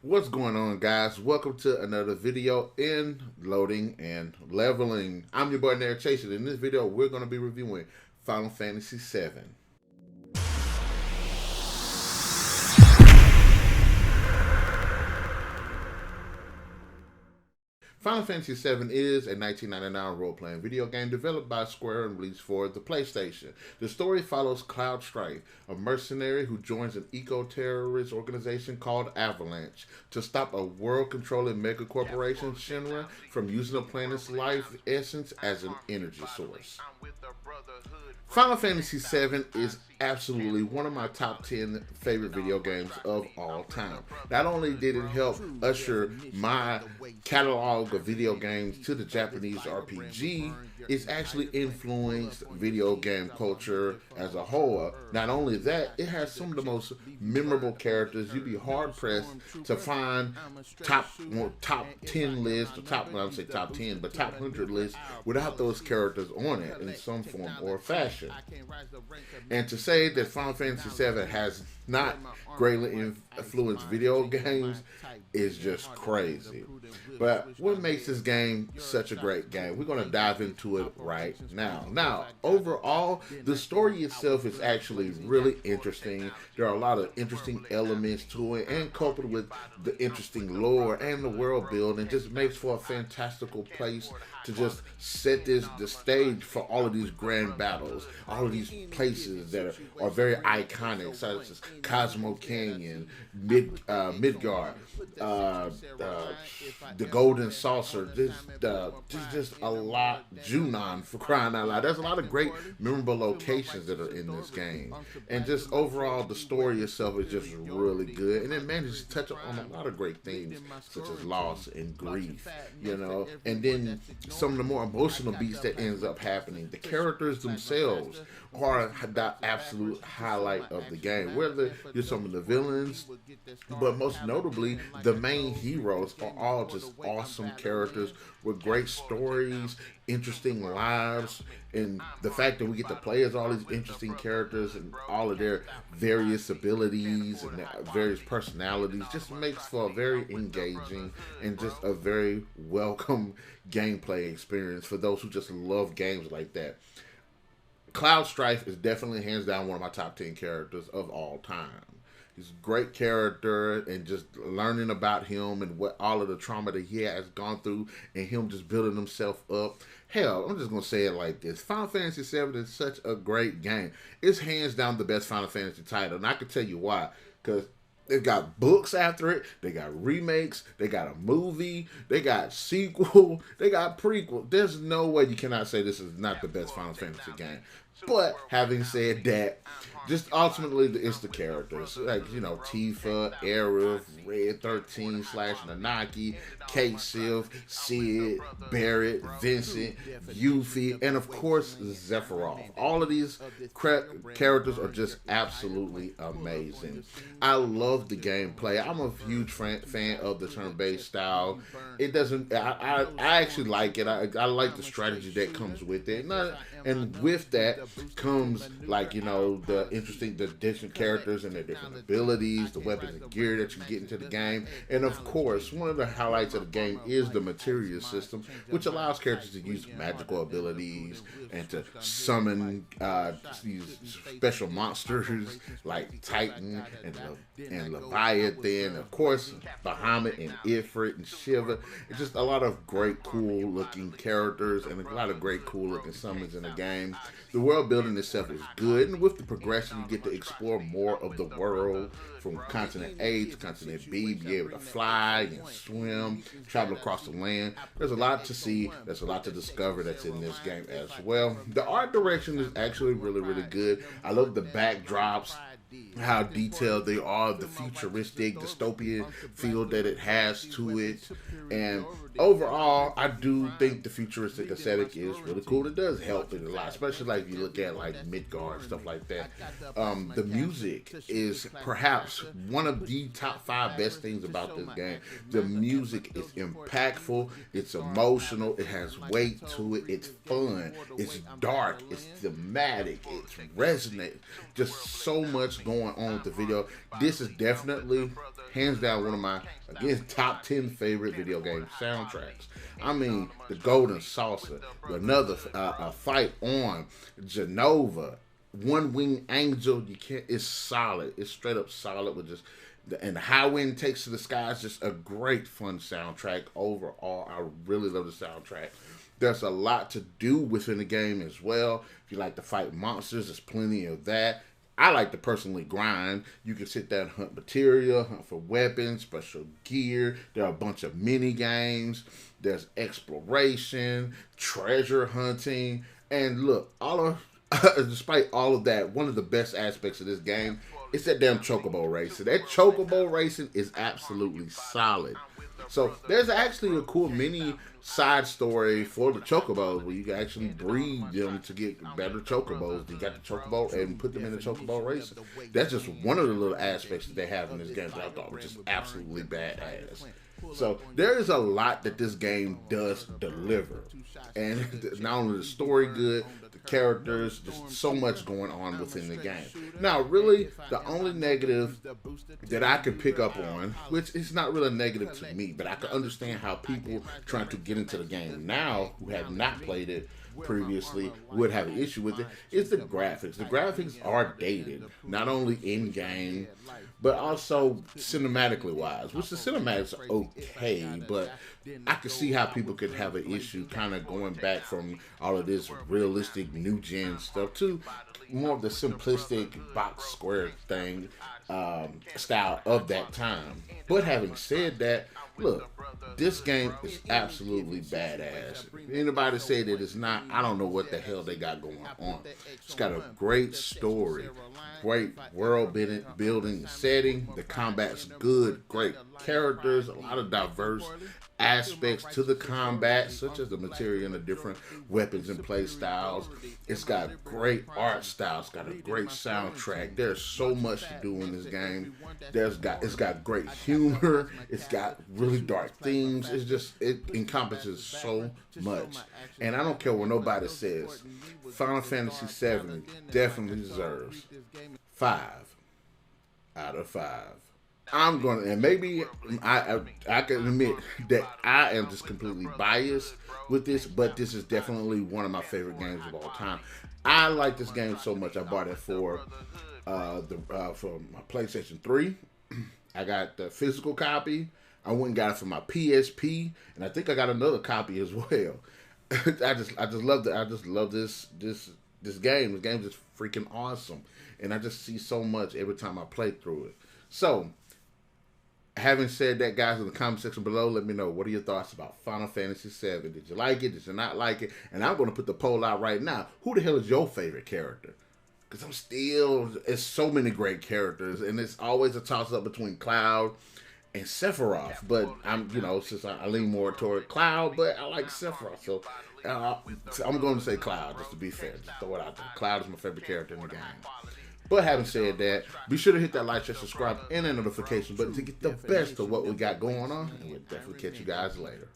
What's going on, guys? Welcome to another video in loading and leveling. I'm your boy NarikChase, and in this video we're going to be reviewing Final Fantasy VII. Final Fantasy VII is a 1999 role-playing video game developed by Square and released for the PlayStation. The story follows Cloud Strife, a mercenary who joins an eco-terrorist organization called Avalanche to stop a world-controlling megacorporation, Shinra, from using the planet's life essence as an energy source. Final Fantasy VII is absolutely one of my top 10 favorite video games of all time. Not only did it help usher my catalog of video games to the Japanese RPG, it's actually influenced video game culture as a whole. Not only that, it has some of the most memorable characters. You'd be hard pressed to find top 10 lists, or top 100 lists without those characters on it in some form or fashion. And to say that Final Fantasy VII has not greatly influenced video games is just crazy. But what makes this game such a great game? We're going to dive into it right now. Now, overall, the story itself is actually really interesting. There are a lot of interesting elements to it, and coupled with the interesting lore and the world building, just makes for a fantastical place to just set the stage for all of these grand battles, all of these places that are very iconic, such as Cosmo Canyon, Midgard, the Golden Saucer. Just a lot. Junon, for crying out loud. There's a lot of great, memorable locations that are in this game, and just overall, the story itself is just really good, and it manages to touch on a lot of great themes such as loss and grief, and then some of the more emotional beats that ends up happening. The characters themselves are the absolute highlight of the game, whether you're some of the villains, but most notably the main heroes are all just awesome characters with great stories, interesting lives, and the fact that we get to play as all these interesting characters and all of their various abilities and their various personalities just makes for a very engaging and just a very welcome gameplay experience for those who just love games like that. Cloud Strife is definitely hands down one of my top 10 characters of all time. He's a great character, and just learning about him and what all of the trauma that he has gone through and him just building himself up. Hell, I'm just going to say it like this. Final Fantasy VII is such a great game. It's hands down the best Final Fantasy title, and I can tell you why. Because they've got books after it, they got remakes, they got a movie, they got sequel, they got prequel. There's no way you cannot say this is not the best Final Fantasy game. But having said that, just ultimately it's the characters, like Tifa, Aerith, Red 13 / Nanaki, Kate Sif, Sid, Barrett, Vincent, Yuffie, and of course Sephiroth. All of these characters are just absolutely amazing. I love the gameplay. I'm a huge fan of the turn-based style. It doesn't. I actually like it. I like the strategy that comes with it. And with that comes the different characters and their different abilities, the weapons and gear that you get into the game, and of course, one of the highlights of the game is the materia system, which allows characters to use magical abilities and to summon these special monsters like Titan and Leviathan, of course, Bahamut and Ifrit and Shiva. It's just a lot of great, cool-looking characters and a lot of great, cool-looking summons in the game. The world building itself is good, and with the progression, you get to explore more of the world from continent A to continent B, be able to fly and swim, travel across the land. There's a lot to see, there's a lot to discover that's in this game as well. The art direction is actually really, really good. I love the backdrops, how detailed they are, the futuristic dystopian feel that it has to it, and overall I do think the futuristic aesthetic is really cool. It does help it a lot, especially like if you look at like Midgard, stuff like that. The music is perhaps one of the top 5 best things about this game. The music is impactful, it's emotional, it has weight to it, it's fun, it's dark, it's thematic, it's resonant, just so much going on with the video. This is definitely, hands down, one of my, again, top 10 favorite video game soundtracks. I mean, the Golden Saucer, another fight on Genova, One Wing Angel. You can't. It's solid. It's straight up solid with just. And the High Wind Takes to the Sky is just a great, fun soundtrack overall. I really love the soundtrack. There's a lot to do within the game as well. If you like to fight monsters, there's plenty of that. I like to personally grind. You can sit there and hunt material, hunt for weapons, special gear. There are a bunch of mini games. There's exploration, treasure hunting. And look, despite all of that, one of the best aspects of this game is that damn chocobo racing. That chocobo racing is absolutely solid. So there's actually a cool mini side story for the chocobos where you can actually breed them to get better chocobos. You got the chocobo and put them in the chocobo racing. That's just one of the little aspects that they have in this game that I thought was just absolutely badass. So there is a lot that this game does deliver, and not only the story good, the characters, just so much going on within the game. Now, really, the only negative that I can pick up on, which is not really a negative to me, but I can understand how people trying to get into the game now who have not played it previously would have an issue with it, is the graphics. The graphics are dated, not only in game, but also cinematically wise, which the cinematics are okay, but I can see how people could have an issue kind of going back from all of this realistic new gen stuff to more of the simplistic box square thing style of that time. But having said that, look, this game is absolutely badass. If anybody say that it's not, I don't know what the hell they got going on. It's got a great story, great world building setting. The combat's good, great characters, a lot of diverse aspects to the combat, such as the material and the different weapons and play styles. It's got great art style. It's got a great soundtrack. There's so much to do in this game. It's got great humor. It's got really dark themes. It encompasses so much. And I don't care what nobody says. Final Fantasy VII definitely deserves 5 out of 5. I'm going to, and maybe I can admit that I am just completely biased with this, but this is definitely one of my favorite games of all time. I like this game so much. I bought it for my PlayStation 3. I got the physical copy. I went and got it for my PSP, and I think I got another copy as well. I just love it. I just love this game. This game is just freaking awesome, and I just see so much every time I play through it. So, having said that, guys, in the comment section below, let me know, what are your thoughts about Final Fantasy VII? Did you like it? Did you not like it? And I'm going to put the poll out right now. Who the hell is your favorite character? Because it's so many great characters, and it's always a toss-up between Cloud and Sephiroth. But since I lean more toward Cloud, but I like Sephiroth. So I'm going to say Cloud, just to be fair. Just throw it out there. Cloud is my favorite character in the game. But having said that, be sure to hit that like, share, subscribe, and that notification button to get the best of what we got going on. And we'll definitely catch you guys later.